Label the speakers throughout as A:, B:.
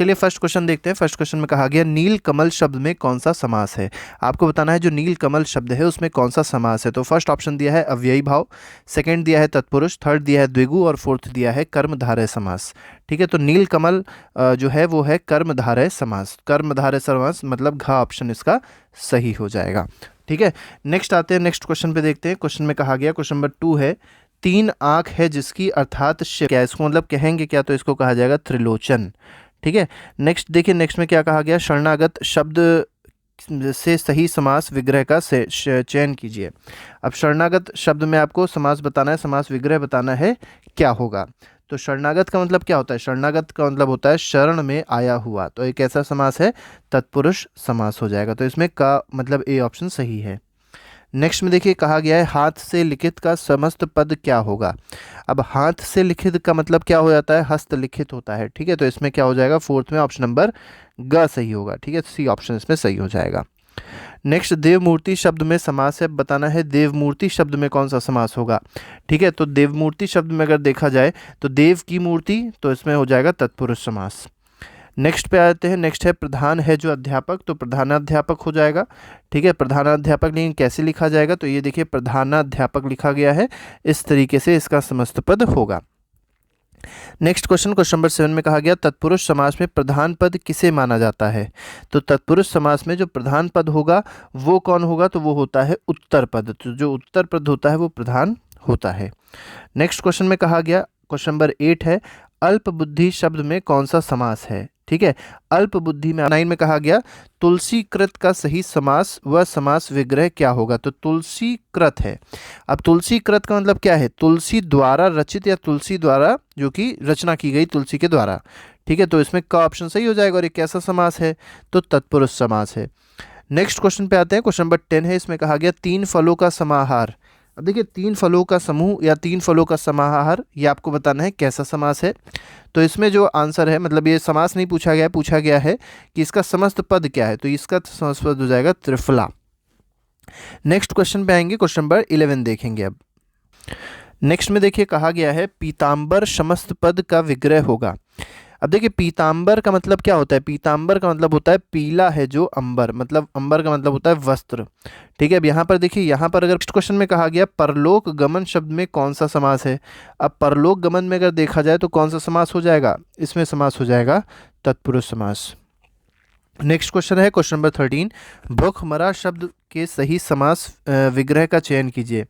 A: चलिए first question देखते हैं। फर्स्ट क्वेश्चन में कहा गया नील कमल शब्द में कौन सा समास है। आपको बताना है जो नील कमल शब्द है उसमें कौन सा समास है। तो फर्स्ट ऑप्शन दिया है अव्ययी भाव, सेकंड दिया है तत्पुरुष, थर्ड दिया है द्विगु और फोर्थ दिया है कर्मधारय समास। ठीक है, तो नील कमल जो है वो है कर्मधारय समास। कर्मधारय समास मतलब घ ऑप्शन इसका सही हो जाएगा। ठीक है, नेक्स्ट आते हैं, नेक्स्ट क्वेश्चन पे देखते हैं। क्वेश्चन में कहा गया, क्वेश्चन नंबर 2 है, तीन आंख है जिसकी अर्थात क्या, इसको मतलब कहेंगे क्या, तो इसको कहा जाएगा त्रिलोचन। ठीक है, नेक्स्ट देखिए, नेक्स्ट में क्या कहा गया, शरणागत शब्द से सही समास विग्रह का चयन कीजिए। अब शरणागत शब्द में आपको समास बताना है, समास विग्रह बताना है क्या होगा। तो शरणागत का मतलब क्या होता है, शरणागत का मतलब होता है शरण में आया हुआ, तो एक ऐसा समास है तत्पुरुष समास हो जाएगा। तो इसमें का मतलब ए ऑप्शन सही है। नेक्स्ट में देखिए कहा गया है हाथ से लिखित का समस्त पद क्या होगा। अब हाथ से लिखित का मतलब क्या हो जाता है, हस्तलिखित होता है। ठीक है, तो इसमें क्या हो जाएगा, फोर्थ में ऑप्शन नंबर ग सही होगा। ठीक है, सी ऑप्शन इसमें सही हो जाएगा। नेक्स्ट देवमूर्ति शब्द में समास है, बताना है देवमूर्ति शब्द में कौन सा समास होगा। ठीक है, तो देवमूर्ति शब्द में अगर देखा जाए तो देव की मूर्ति, तो इसमें हो जाएगा तत्पुरुष समास। नेक्स्ट पे आते हैं, नेक्स्ट है प्रधान है जो अध्यापक, तो प्रधानाध्यापक हो जाएगा। ठीक है, प्रधानाध्यापक लेकिन कैसे लिखा जाएगा, तो ये देखिए प्रधानाध्यापक लिखा गया है, इस तरीके से इसका समस्त पद होगा। नेक्स्ट क्वेश्चन, क्वेश्चन नंबर 7 में कहा गया तत्पुरुष समास में प्रधान पद किसे माना जाता है। तो तत्पुरुष समास में जो प्रधान पद होगा वो कौन होगा, तो वो होता है उत्तर पद। तो जो उत्तर पद होता है वो प्रधान होता है। नेक्स्ट क्वेश्चन में कहा गया, क्वेश्चन नंबर 8 है, अल्प बुद्धि शब्द में कौन सा समास है। ठीक है, अल्प बुद्धि में 9 में कहा गया तुलसी कृत का सही समास व समास विग्रह क्या होगा। तो तुलसी कृत है, अब तुलसी कृत का मतलब क्या है, तुलसी द्वारा रचित या तुलसी द्वारा जो कि रचना की गई तुलसी के द्वारा। ठीक है, तो इसमें का ऑप्शन सही हो जाएगा और एक कैसा समास है, तो तत्पुरुष समास है। नेक्स्ट क्वेश्चन पे आते हैं, क्वेश्चन नंबर 10 है, इसमें कहा गया तीन फलों का समाहार। अब देखिए तीन फलों का समूह या तीन फलों का समाहार, ये आपको बताना है कैसा समास है। तो इसमें जो आंसर है, मतलब ये समास नहीं पूछा गया है, पूछा गया है कि इसका समस्त पद क्या है, तो इसका समस्त पद हो जाएगा त्रिफला। नेक्स्ट क्वेश्चन पे आएंगे, क्वेश्चन नंबर 11 देखेंगे। अब नेक्स्ट में देखिए कहा गया है पीताम्बर समस्त पद का विग्रह होगा। अब देखिए पीताम्बर का मतलब क्या होता है, पीताम्बर का मतलब होता है पीला है जो अंबर, मतलब अंबर का मतलब होता है वस्त्र। ठीक है, अब यहाँ पर देखिए, यहाँ पर अगर नेक्स्ट क्वेश्चन में कहा गया परलोक गमन शब्द में कौन सा समास है। अब परलोक गमन में अगर देखा जाए तो कौन सा समास हो जाएगा, इसमें समास हो जाएगा तत्पुरुष समास। नेक्स्ट क्वेश्चन है क्वेश्चन नंबर 13, भूखमरा शब्द के सही समास विग्रह का चयन कीजिए।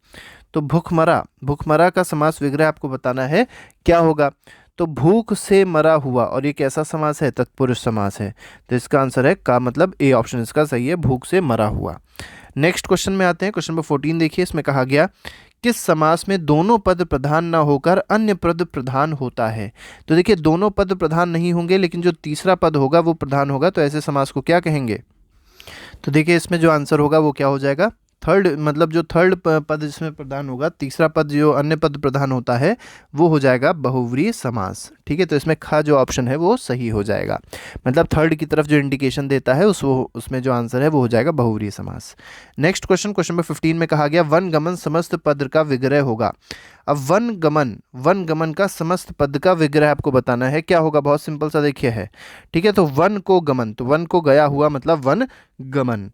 A: तो भूखमरा, भूखमरा का समास विग्रह आपको बताना है क्या होगा। तो भूख से मरा हुआ, और ये कैसा समास है, तत्पुरुष समास है। तो इसका आंसर है का, मतलब ए ऑप्शन इसका सही है, भूख से मरा हुआ। नेक्स्ट क्वेश्चन में आते हैं, क्वेश्चन नंबर 14 देखिए, इसमें कहा गया किस समास में दोनों पद प्रधान न होकर अन्य पद प्रधान होता है। तो देखिए दोनों पद प्रधान नहीं होंगे लेकिन जो तीसरा पद होगा वो प्रधान होगा, तो ऐसे समास को क्या कहेंगे। तो देखिए इसमें जो आंसर होगा वो क्या हो जाएगा, थर्ड, मतलब जो थर्ड पद जिसमें प्रधान होगा, तीसरा पद जो अन्य पद प्रधान होता है वो हो जाएगा बहुव्रीहि समास। ठीक है, तो इसमें ख जो ऑप्शन है वो सही हो जाएगा, मतलब थर्ड की तरफ जो इंडिकेशन देता है उसमें जो आंसर है वो हो जाएगा बहुव्रीहि समास। नेक्स्ट क्वेश्चन, क्वेश्चन नंबर 15 में कहा गया वन गमन समस्त पद का विग्रह होगा। अब वन गमन, वन गमन का समस्त पद का विग्रह आपको बताना है क्या होगा, बहुत सिंपल सा देखिए है। ठीक है, तो वन को गमन, तो वन को गया हुआ मतलब वन गमन।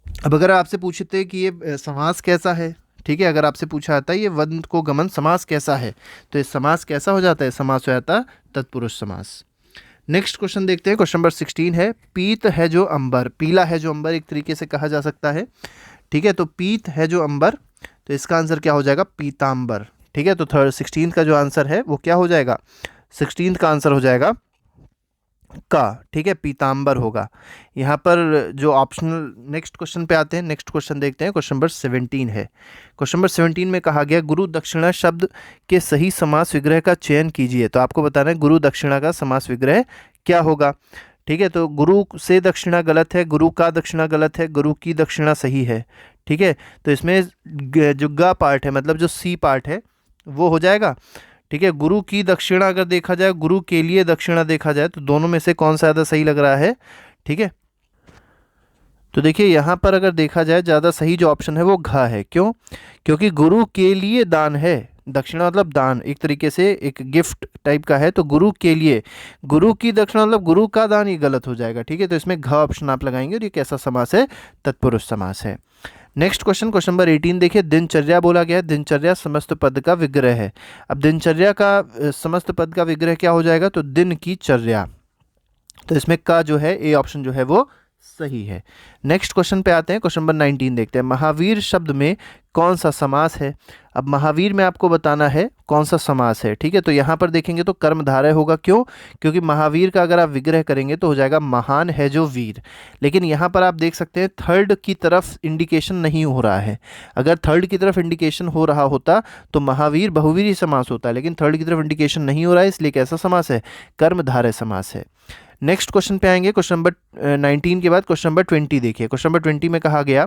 A: अब अगर आपसे पूछते कि ये समास कैसा है, ठीक है, अगर आपसे पूछा जाता है ये वन को गमन समास कैसा है, तो ये समास कैसा हो जाता है, समास हो जाता है तत्पुरुष समास। नेक्स्ट क्वेश्चन देखते हैं, क्वेश्चन नंबर 16 है पीत है जो अंबर, पीला है जो अंबर एक तरीके से कहा जा सकता है। ठीक है, तो पीत है जो अंबर, तो इसका आंसर क्या हो जाएगा, पीताम्बर। ठीक है, तो 16 का जो आंसर है वो क्या हो जाएगा, 16 का आंसर हो जाएगा का। ठीक है, पीताम्बर होगा यहाँ पर जो ऑप्शनल। नेक्स्ट क्वेश्चन पे आते हैं, नेक्स्ट क्वेश्चन देखते हैं, क्वेश्चन नंबर 17 है। क्वेश्चन नंबर 17 में कहा गया गुरु दक्षिणा शब्द के सही समास विग्रह का चयन कीजिए। तो आपको बताना है गुरु दक्षिणा का समास विग्रह क्या होगा। ठीक है, तो गुरु से दक्षिणा गलत है, गुरु का दक्षिणा गलत है, गुरु की दक्षिणा सही है। ठीक है, तो इसमें जो ग पार्ट है, मतलब जो सी पार्ट है वो हो जाएगा। ठीक है, गुरु की दक्षिणा अगर देखा जाए, गुरु के लिए दक्षिणा देखा जाए, तो दोनों में से कौन सा ज़्यादा सही लग रहा है। ठीक है, तो देखिए यहाँ पर अगर देखा जाए ज़्यादा सही जो ऑप्शन है वो घ है। क्यों, क्योंकि गुरु के लिए दान है, दक्षिणा मतलब दान, एक तरीके से एक गिफ्ट टाइप का है, तो गुरु के लिए, गुरु की दक्षिणा मतलब गुरु का दान, ये गलत हो जाएगा। ठीक है, तो इसमें घ ऑप्शन आप लगाएंगे और ये कैसा समास है, तत्पुरुष समास है। नेक्स्ट क्वेश्चन, क्वेश्चन नंबर 18 देखिए, दिनचर्या बोला गया है, दिनचर्या समस्त पद का विग्रह है। अब दिनचर्या का समस्त पद का विग्रह क्या हो जाएगा, तो दिन की चर्या, तो इसमें का जो है ए ऑप्शन जो है वो सही है। नेक्स्ट क्वेश्चन पे आते हैं, क्वेश्चन नंबर 19 देखते हैं, महावीर शब्द में कौन सा समास है। अब महावीर में आपको बताना है कौन सा समास है। ठीक है, तो यहाँ पर देखेंगे तो कर्मधारय होगा, क्यों, क्योंकि महावीर का अगर आप विग्रह करेंगे तो हो जाएगा महान है जो वीर। लेकिन यहाँ पर आप देख सकते हैं थर्ड की तरफ इंडिकेशन नहीं हो रहा है। अगर थर्ड की तरफ इंडिकेशन हो रहा होता तो महावीर बहुवीरी समास होता है, लेकिन थर्ड की तरफ इंडिकेशन नहीं हो रहा है, इसलिए कैसा समास है, कर्मधारय समास है। नेक्स्ट क्वेश्चन पे आएंगे, क्वेश्चन नंबर 19 के बाद क्वेश्चन नंबर 20 देखिए। क्वेश्चन नंबर 20 में कहा गया,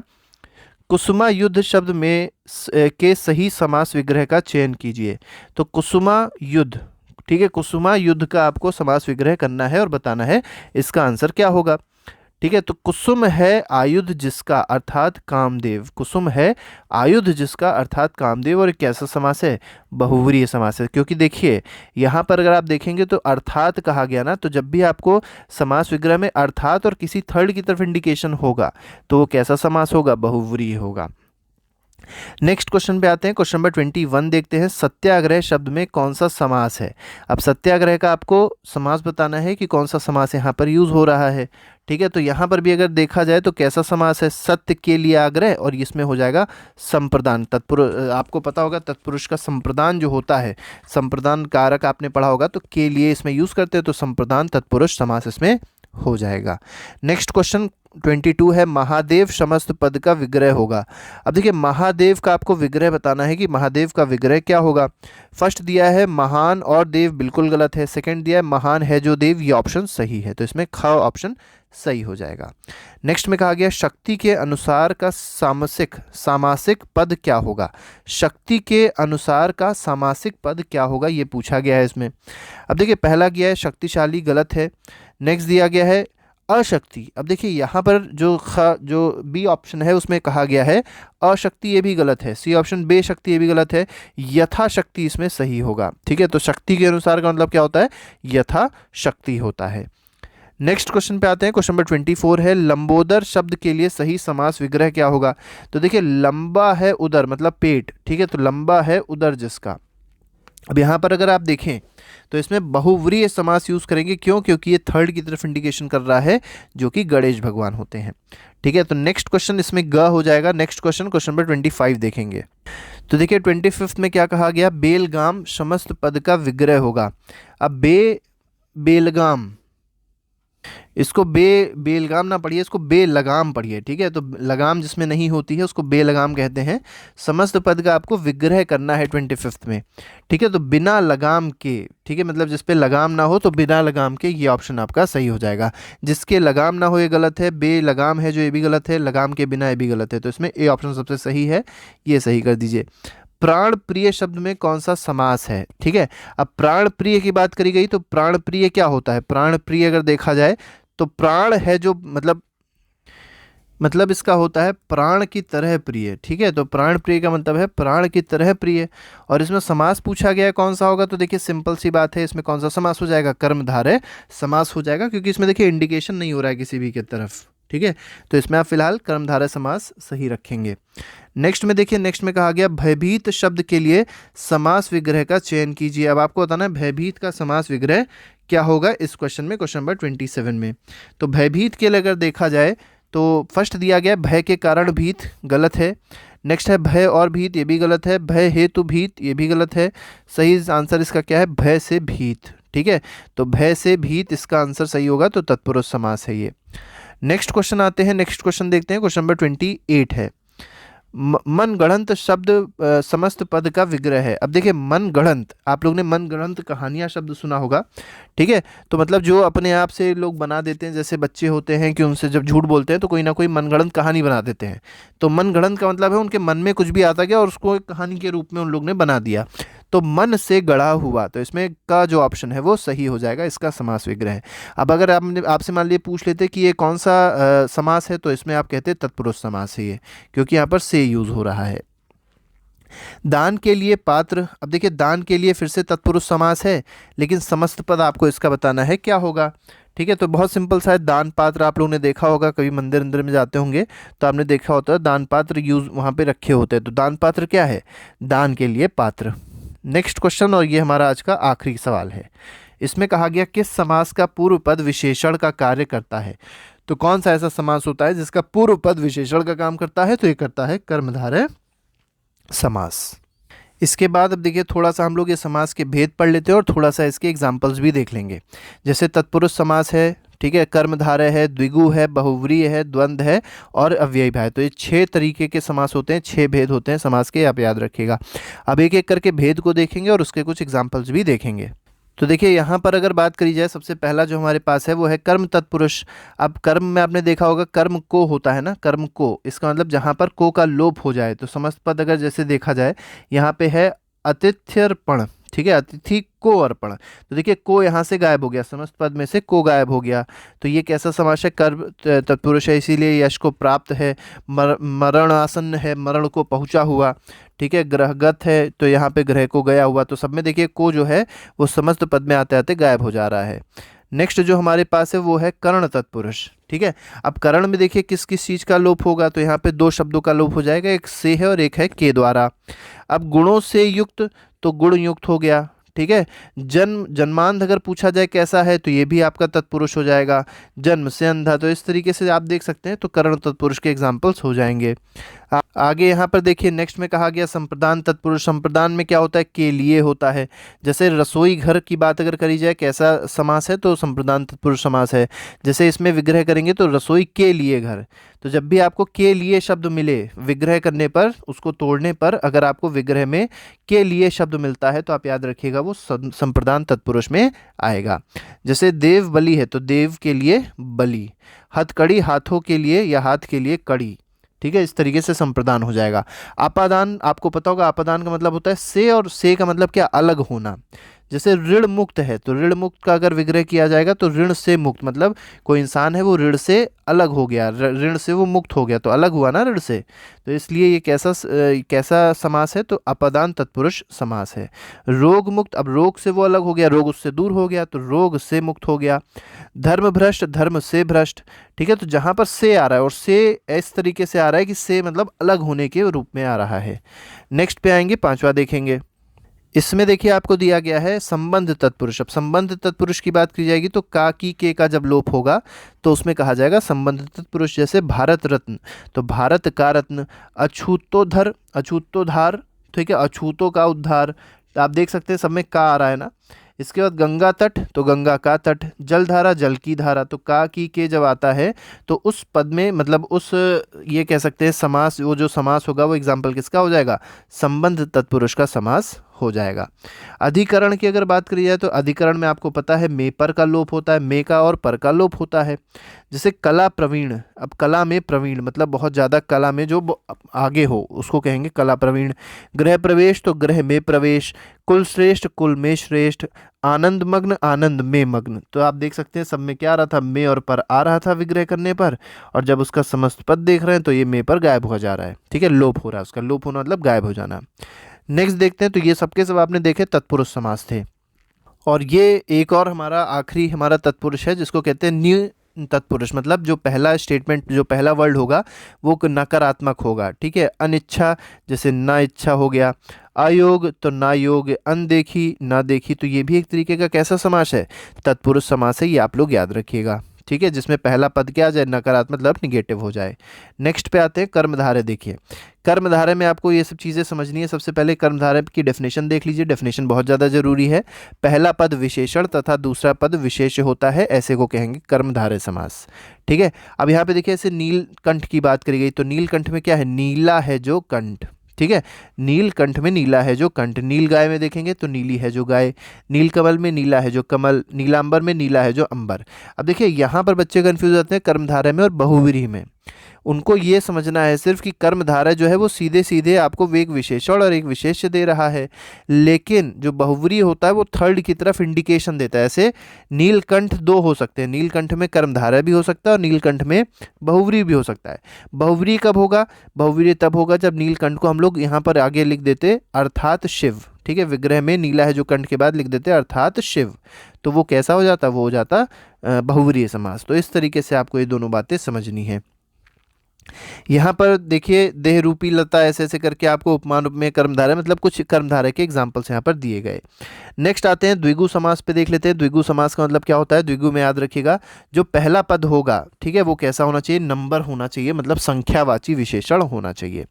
A: कुसुमा युद्ध शब्द में के सही समास विग्रह का चयन कीजिए। तो कुसुमा युद्ध, ठीक है, कुसुमा युद्ध का आपको समास विग्रह करना है और बताना है इसका आंसर क्या होगा। ठीक है, तो कुसुम है आयुध जिसका अर्थात कामदेव, कुसुम है आयुध जिसका अर्थात कामदेव, और कैसा समास है, बहुव्रीहि समास है। क्योंकि देखिए यहाँ पर अगर आप देखेंगे तो अर्थात कहा गया ना, तो जब भी आपको समास विग्रह में अर्थात और किसी थर्ड की तरफ इंडिकेशन होगा तो वो कैसा समास होगा, बहुव्रीहि होगा। नेक्स्ट क्वेश्चन पे आते हैं, क्वेश्चन नंबर 21 देखते हैं, सत्याग्रह शब्द में कौन सा समास है। अब सत्याग्रह का आपको समास बताना है कि कौन सा समास यहाँ पर यूज हो रहा है। ठीक है, तो यहाँ पर भी अगर देखा जाए तो कैसा समास है, सत्य के लिए आग्रह, और इसमें हो जाएगा संप्रदान। तत्पुरुष, आपको पता होगा तत्पुरुष का संप्रदान जो होता है, संप्रदान कारक आपने पढ़ा होगा, तो के लिए इसमें यूज करते हैं, तो संप्रदान तत्पुरुष समास इसमें हो जाएगा। नेक्स्ट क्वेश्चन 22 है, महादेव समस्त पद का विग्रह होगा। अब देखिए महादेव का आपको विग्रह बताना है कि महादेव का विग्रह क्या होगा। फर्स्ट दिया है महान और देव, बिल्कुल गलत है। सेकंड दिया है महान है जो देव, ये ऑप्शन सही है, तो इसमें ख ऑप्शन सही हो जाएगा। नेक्स्ट में कहा गया, शक्ति के अनुसार का सामासिक पद क्या होगा। शक्ति के अनुसार का सामासिक पद क्या होगा, ये पूछा गया है इसमें। अब देखिए पहला गया है शक्तिशाली, गलत है। नेक्स्ट दिया गया है अशक्ति। अब देखिए यहाँ पर जो बी ऑप्शन है उसमें कहा गया है अशक्ति, ये भी गलत है। सी ऑप्शन बेशक्ति, ये भी गलत है। यथाशक्ति इसमें सही होगा। ठीक है, तो शक्ति के अनुसार का मतलब क्या होता है, यथाशक्ति होता है। नेक्स्ट क्वेश्चन पे आते हैं, क्वेश्चन नंबर 24 है, लंबोदर शब्द के लिए सही समास विग्रह क्या होगा। तो देखिए लंबा है उदर मतलब पेट, ठीक है, तो लंबा है उदर जिसका। अब यहाँ पर अगर आप देखें तो इसमें बहुव्रीहि समास यूज करेंगे, क्यों, क्योंकि ये थर्ड की तरफ इंडिकेशन कर रहा है जो कि गणेश भगवान होते हैं। ठीक है, तो नेक्स्ट क्वेश्चन इसमें ग हो जाएगा। नेक्स्ट क्वेश्चन, क्वेश्चन नंबर 25 देखेंगे। तो देखिए 25 में क्या कहा गया, बेलगाम समस्त पद का विग्रह होगा। अब बेलगाम, इसको बेलगाम ना पढ़िए, इसको बेलगाम पढ़िए। ठीक है, तो लगाम जिसमें नहीं होती है उसको बेलगाम कहते हैं। समस्त पद का आपको विग्रह करना है 25 में। ठीक है, तो बिना लगाम के, ठीक है, मतलब जिस पे लगाम ना हो तो बिना लगाम के, ये ऑप्शन आपका सही हो जाएगा। जिसके लगाम ना हो ये गलत है, बेलगाम है जो ये भी गलत है, लगाम के बिना ये भी गलत है, तो इसमें ए ऑप्शन सबसे सही है, ये सही कर दीजिए। प्राण प्रिय शब्द में कौन सा समास है। ठीक है, अब प्राण प्रिय की बात करी गई तो प्राण प्रिय क्या होता है, प्राण प्रिय अगर देखा जाए तो प्राण है जो मतलब इसका होता है प्राण की तरह प्रिय। ठीक है, तो प्राण प्रिय का मतलब है प्राण की तरह प्रिय। और इसमें समास पूछा गया है कौन सा होगा, तो देखिए सिंपल सी बात है, इसमें कौन सा समास हो जाएगा, कर्मधारय समास हो जाएगा, क्योंकि इसमें देखिए इंडिकेशन नहीं हो रहा है किसी भी की तरफ। ठीक है, तो इसमें आप फिलहाल कर्मधारय समास सही रखेंगे। नेक्स्ट में देखिए, नेक्स्ट में कहा गया, भयभीत शब्द के लिए समास विग्रह का चयन कीजिए। अब आपको बताना है भयभीत का समास विग्रह क्या होगा इस क्वेश्चन में, क्वेश्चन नंबर 27 में। तो भयभीत के लिए अगर देखा जाए तो फर्स्ट दिया गया भय के कारण भीत, गलत है। नेक्स्ट है भय और भीत, ये भी गलत है। भय हेतु भीत, ये भी गलत है। सही आंसर इसका क्या है, भय से भीत। ठीक है, तो भय से भीत इसका आंसर सही होगा, तो तत्पुरुष समास है ये। नेक्स्ट क्वेश्चन आते हैं, नेक्स्ट क्वेश्चन देखते हैं, क्वेश्चन नंबर 28 है, मनगढ़ंत शब्द समस्त पद का विग्रह है। अब देखिए मनगढ़ंत, आप लोग ने मनगढ़ंत कहानियां शब्द सुना होगा। ठीक है, तो मतलब जो अपने आप से लोग बना देते हैं, जैसे बच्चे होते हैं कि उनसे जब झूठ बोलते हैं तो कोई ना कोई मनगढ़ंत कहानी बना देते हैं। तो मनगढ़ंत का मतलब है उनके मन में कुछ भी आता गया और उसको एक कहानी के रूप में उन लोग ने बना दिया, तो मन से गढ़ा हुआ, तो इसमें का जो ऑप्शन है वो सही हो जाएगा, इसका समास विग्रह है। अब अगर आपसे मान लीजिए पूछ लेते कि ये कौन सा समास है, तो इसमें आप कहते तत्पुरुष समास है ये, क्योंकि यहाँ पर से यूज हो रहा है। दान के लिए पात्र, अब देखिए दान के लिए फिर से तत्पुरुष समास है, लेकिन समस्त पद आपको इसका बताना है क्या होगा। ठीक है, तो बहुत सिंपल सा है। दान पात्र आप लोगों ने देखा होगा, कभी मंदिर अंदर में जाते होंगे तो आपने देखा होता है दान पात्र यूज वहाँ पे रखे होते हैं। तो दान पात्र क्या है? दान के लिए पात्र। नेक्स्ट क्वेश्चन, और ये हमारा आज का आखिरी सवाल है। इसमें कहा गया किस समास का पूर्व पद विशेषण का कार्य करता है? तो कौन सा ऐसा समास होता है जिसका पूर्व पद विशेषण का काम करता है? तो ये करता है कर्मधारय समास। इसके बाद अब देखिए थोड़ा सा हम लोग ये समास के भेद पढ़ लेते हैं और थोड़ा सा इसके एग्जाम्पल्स भी देख लेंगे। जैसे तत्पुरुष समास है, ठीक है, कर्मधारय है, द्विगु है, बहुव्रीहि है, द्वंद्व है और अव्ययी है। तो ये 6 तरीके के समास होते हैं, 6 भेद होते हैं समास के, आप याद रखिएगा। अब एक एक करके भेद को देखेंगे और उसके कुछ एग्जाम्पल्स भी देखेंगे। तो देखिए यहाँ पर अगर बात करी जाए, सबसे पहला जो हमारे पास है वो है कर्म तत्पुरुष। अब कर्म में आपने देखा होगा कर्म को होता है ना, कर्म को, इसका मतलब जहाँ पर को का लोप हो जाए। तो समस्त पद अगर जैसे देखा जाए, यहाँ पे है अतिथ्यर्पण, ठीक है, अतिथि को अर्पण। तो देखिए को यहाँ से गायब हो गया, समस्त पद में से को गायब हो गया। तो ये कैसा समास है? कर्म तत्पुरुष है, इसीलिए यश को प्राप्त है। मरण आसन्न है, मरण को पहुँचा हुआ। ठीक है, ग्रहगत है, तो यहाँ पे ग्रह को गया हुआ। तो सब में देखिए को जो है वो समस्त पद में आते आते गायब हो जा रहा है। नेक्स्ट जो हमारे पास है वो है कर्ण तत्पुरुष। ठीक है, अब कर्ण में देखिए किस किस चीज़ का लोप होगा? तो यहाँ पे 2 शब्दों का लोप हो जाएगा, एक से है और एक है के द्वारा। अब गुणों से युक्त, तो गुण युक्त हो गया। ठीक है, जन्म जन्मांध अगर पूछा जाए कैसा है, तो ये भी आपका तत्पुरुष हो जाएगा। जन्म से अंधा, तो इस तरीके से आप देख सकते हैं। तो कर्ण तत्पुरुष के एग्जाम्पल्स हो जाएंगे। आगे यहाँ पर देखिए नेक्स्ट में कहा गया संप्रदान तत्पुरुष। संप्रदान में क्या होता है? के लिए होता है। जैसे रसोई घर की बात अगर करी जाए, कैसा समास है? तो संप्रदान तत्पुरुष समास है। जैसे इसमें विग्रह करेंगे तो रसोई के लिए घर। तो जब भी आपको के लिए शब्द मिले विग्रह करने पर, उसको तोड़ने पर अगर आपको विग्रह में के लिए शब्द मिलता है, तो आप याद रखिएगा वो संप्रदान तत्पुरुष में आएगा। जैसे देव बलि है, तो देव के लिए बलि। हथकड़ी, हाथों के लिए या हाथ के लिए कड़ी। ठीक है, इस तरीके से संप्रदान हो जाएगा। आपादान आपको पता होगा, आपादान का मतलब होता है से, और से का मतलब क्या? अलग होना। जैसे ऋण मुक्त है, तो ऋण मुक्त का अगर विग्रह किया जाएगा तो ऋण से मुक्त, मतलब कोई इंसान है वो ऋण से अलग हो गया, ऋण से वो मुक्त हो गया, तो अलग हुआ ना ऋण से। तो इसलिए ये कैसा समास है? तो अपदान तत्पुरुष समास है। रोग मुक्त, अब रोग से वो अलग हो गया, रोग उससे दूर हो गया, तो रोग से मुक्त हो गया। धर्म भ्रष्ट, धर्म से भ्रष्ट। ठीक है, तो जहाँ पर से आ रहा है, और से इस तरीके से आ रहा है कि से मतलब अलग होने के रूप में आ रहा है। नेक्स्ट पे आएंगे, 5वां देखेंगे। इसमें देखिए आपको दिया गया है संबंध तत्पुरुष। अब संबंध तत्पुरुष की बात की जाएगी तो का की के का जब लोप होगा तो उसमें कहा जाएगा संबंध तत्पुरुष। जैसे भारत रत्न, तो भारत का रत्न। अछूतोधर, अछूतोधार, ठीक है, अछूतों का उद्धार। तो आप देख सकते हैं सब में का आ रहा है ना। इसके बाद गंगा तट, तो गंगा का तट। जलधारा, जल की धारा। तो का की के जब आता है तो उस पद में मतलब उस, ये कह सकते हैं समास, वो जो समास होगा वो एग्जाम्पल किसका हो जाएगा? संबंध तत्पुरुष का समास हो जाएगा। अधिकरण की अगर बात करी जाए तो अधिकरण में आपको पता है मे पर का लोप होता है, मे का और पर का लोप होता है। जैसे कला प्रवीण, अब कला में प्रवीण मतलब बहुत ज़्यादा कला में जो आगे हो उसको कहेंगे कला प्रवीण। गृह प्रवेश, तो गृह में प्रवेश। कुल श्रेष्ठ, कुल में श्रेष्ठ। आनंद मग्न, आनंद में मग्न। तो आप देख सकते हैं सब में क्या आ रहा था? में और पर आ रहा था विग्रह करने पर, और जब उसका समस्त पद देख रहे हैं तो ये में पर गायब हो जा रहा है। ठीक है, लोप हो रहा है, उसका लोप होना मतलब गायब हो जाना। नेक्स्ट देखते हैं, तो ये सबके सब आपने देखे तत्पुरुष समास थे। और ये एक और हमारा आखिरी हमारा तत्पुरुष है जिसको कहते हैं न्यू तत्पुरुष। मतलब जो पहला स्टेटमेंट, जो पहला वर्ड होगा वो नकारात्मक होगा। ठीक है, अनिच्छा, जैसे ना इच्छा हो गया। अयोग, तो ना योग। अनदेखी, ना देखी। तो ये भी एक तरीके का कैसा समास है? तत्पुरुष समास है, ये आप लोग याद रखिएगा। ठीक है, जिसमें पहला पद क्या आ जाए? नकारात्मक, मतलब निगेटिव हो जाए। नेक्स्ट पे आते हैं कर्मधारय। देखिए कर्मधारय में आपको ये सब चीज़ें समझनी है। सबसे पहले कर्मधारय की डेफिनेशन देख लीजिए, डेफिनेशन बहुत ज़्यादा जरूरी है। पहला पद विशेषण तथा दूसरा पद विशेष्य होता है, ऐसे को कहेंगे कर्मधारय समास। ठीक है, अब यहाँ पे देखिए ऐसे नीलकंठ की बात करी गई, तो नीलकंठ में क्या है? नीला है जो कंठ। ठीक है, नीलकंठ में नीला है जो कंठ। नील गाय में देखेंगे तो नीली है जो गाय। नीलकमल में नीला है जो कमल। नीलांबर में नीला है जो अंबर। अब देखिए यहाँ पर बच्चे कंफ्यूज होते हैं कर्मधारय में और बहुव्रीहि में। उनको ये समझना है सिर्फ कि कर्मधारय जो है वो सीधे सीधे आपको एक विशेषण और एक विशेष्य दे रहा है, लेकिन जो बहुव्रीहि होता है वो थर्ड की तरफ इंडिकेशन देता है। ऐसे नीलकंठ दो हो सकते हैं, नीलकंठ में कर्मधारय भी हो सकता है और नीलकंठ में बहुव्रीहि भी हो सकता है। बहुव्रीहि कब होगा? बहुव्रीहि तब होगा जब नीलकंठ को हम लोग यहाँ पर आगे लिख देते अर्थात शिव, ठीक है, विग्रह में नीला है जो कंठ के बाद लिख देते अर्थात शिव, तो वो कैसा हो जाता? वो हो जाता बहुव्रीहि समास। तो इस तरीके से आपको ये दोनों बातें समझनी है। यहाँ पर देखिए देह रूपी लता ऐसे ऐसे करके आपको उपमान उपमेय कर्मधारय मतलब कुछ कर्मधारय के एग्जाम्पल्स यहाँ पर दिए गए। नेक्स्ट आते हैं द्विगु समास पे, देख लेते हैं द्विगु समास का मतलब क्या होता है। द्विगु में याद रखिएगा जो पहला पद होगा, ठीक है, वो कैसा होना चाहिए? नंबर होना चाहिए, मतलब संख्यावाची विशेषण होना चाहिए।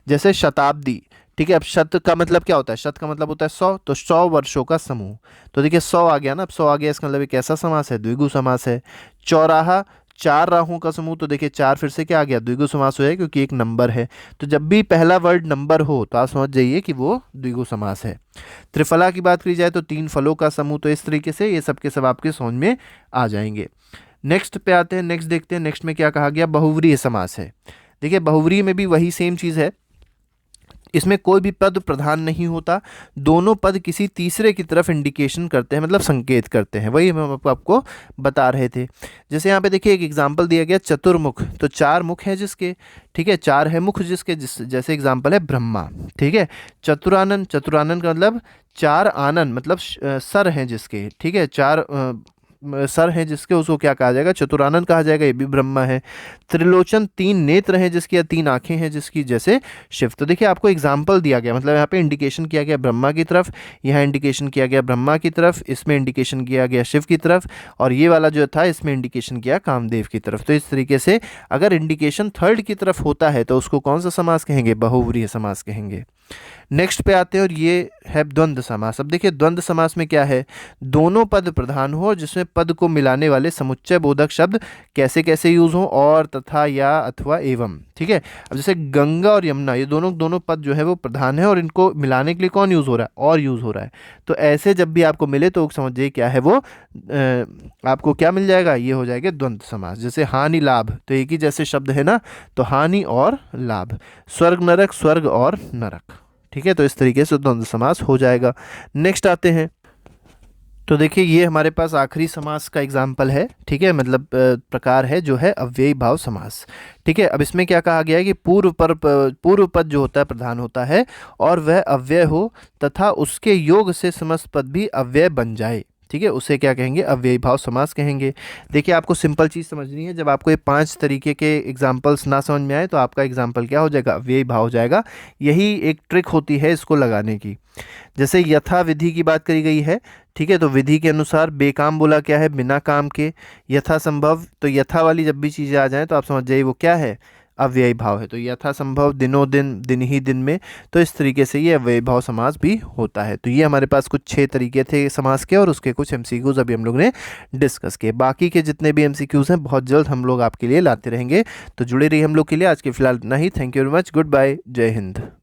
A: जैसे शताब्दी, ठीक है, अब शत का मतलब क्या होता है? शत का मतलब होता है 100, तो 100 वर्षों का समूह, तो देखिए 100 आ गया ना, अब 100 आ गया, इसका मतलब एक ऐसा समास है, द्विगु समास है। चौराहा, 4 राहों का समूह, तो देखिए 4 फिर से क्या आ गया? द्विगु समास हो जाएगा क्योंकि एक नंबर है। तो जब भी पहला वर्ड नंबर हो तो आप समझ जाइए कि वो द्विगु समास है। त्रिफला की बात करी जाए तो 3 फलों का समूह, तो इस तरीके से ये सब के सब आपके समझ में आ जाएंगे। नेक्स्ट पे आते हैं, नेक्स्ट देखते हैं, नेक्स्ट में क्या कहा गया? बहुव्रीहि समास है। देखिए बहुव्रीहि में भी वही सेम चीज़ है, इसमें कोई भी पद प्रधान नहीं होता, दोनों पद किसी तीसरे की तरफ इंडिकेशन करते हैं, मतलब संकेत करते हैं, वही हम आपको बता रहे थे। जैसे यहाँ पे देखिए एक एग्जांपल दिया गया चतुर्मुख, तो 4 मुख हैं जिसके, ठीक है, 4 है मुख जिसके, जैसे एग्जांपल है ब्रह्मा, ठीक है। चतुरानन, चतुरानन का मतलब 4 आनन मतलब सर हैं जिसके, ठीक है, 4 सर हैं जिसके, उसको क्या कहा जाएगा? चतुरानन कहा जाएगा, ये भी ब्रह्मा है। त्रिलोचन, 3 नेत्र हैं जिसकी या 3 आंखें हैं जिसकी, जैसे शिव। तो देखिए आपको एग्जाम्पल दिया गया, मतलब यहाँ पे इंडिकेशन किया गया ब्रह्मा की तरफ, यहाँ इंडिकेशन किया गया ब्रह्मा की तरफ, इसमें इंडिकेशन किया गया शिव की तरफ, और ये वाला जो था इसमें इंडिकेशन किया कामदेव की तरफ। तो इस तरीके से अगर इंडिकेशन थर्ड की तरफ होता है तो उसको कौन सा समास कहेंगे? बहुव्रीहि समास कहेंगे। नेक्स्ट पे आते हैं और ये है द्वंद्व समास। अब देखिए द्वंद्व समास में क्या है? दोनों पद प्रधान हो जिसमें पद को मिलाने वाले समुच्चय बोधक शब्द कैसे कैसे यूज हो? और, तथा, या, अथवा, एवं, ठीक है। अब जैसे गंगा और यमुना, ये दोनों पद जो है वो प्रधान है और इनको मिलाने के लिए कौन यूज हो रहा है? और यूज हो रहा है। तो ऐसे जब भी आपको मिले तो समझिए क्या है वो, आपको क्या मिल जाएगा? ये हो जाएगा द्वंद्व समास। जैसे हानि लाभ, तो एक ही जैसे शब्द है ना, तो हानि और लाभ। स्वर्ग नरक, स्वर्ग और नरक, ठीक है। तो इस तरीके से द्वंद्व समास हो जाएगा। नेक्स्ट आते हैं, तो देखिए ये हमारे पास आखिरी समास का एग्जाम्पल है, ठीक है, मतलब प्रकार है जो है अव्ययी भाव समास, ठीक है। अब इसमें क्या कहा गया है कि पूर्व पद जो होता है प्रधान होता है और वह अव्यय हो तथा उसके योग से समस्त पद भी अव्यय बन जाए, ठीक है, उसे क्या कहेंगे? अव्ययी भाव समास कहेंगे। देखिए आपको सिंपल चीज़ समझनी है, जब आपको ये 5 तरीके के एग्जाम्पल्स ना समझ में आए तो आपका एग्जाम्पल क्या हो जाएगा? अव्ययी भाव हो जाएगा। यही एक ट्रिक होती है इसको लगाने की। जैसे यथा विधि की बात करी गई है, ठीक है, तो विधि के अनुसार बेकाम बोला क्या है? बिना काम के। यथा संभव, तो यथा वाली जब भी चीज़ें आ जाएं तो आप समझ जाइए वो क्या है? अव्ययी भाव है। तो यथा संभव, दिनों दिन, दिन ही दिन में, तो इस तरीके से ये अव्ययी भाव समास भी होता है। तो ये हमारे पास कुछ 6 तरीके थे समास के और उसके कुछ एमसीक्यूज अभी हम लोग ने डिस्कस किए। बाकी के जितने भी एमसीक्यूज हैं बहुत जल्द हम लोग आपके लिए लाते रहेंगे। तो जुड़े रहिए हम लोग के लिए। आज के फिलहाल इतना ही। Thank you very much. Good bye. जय हिंद।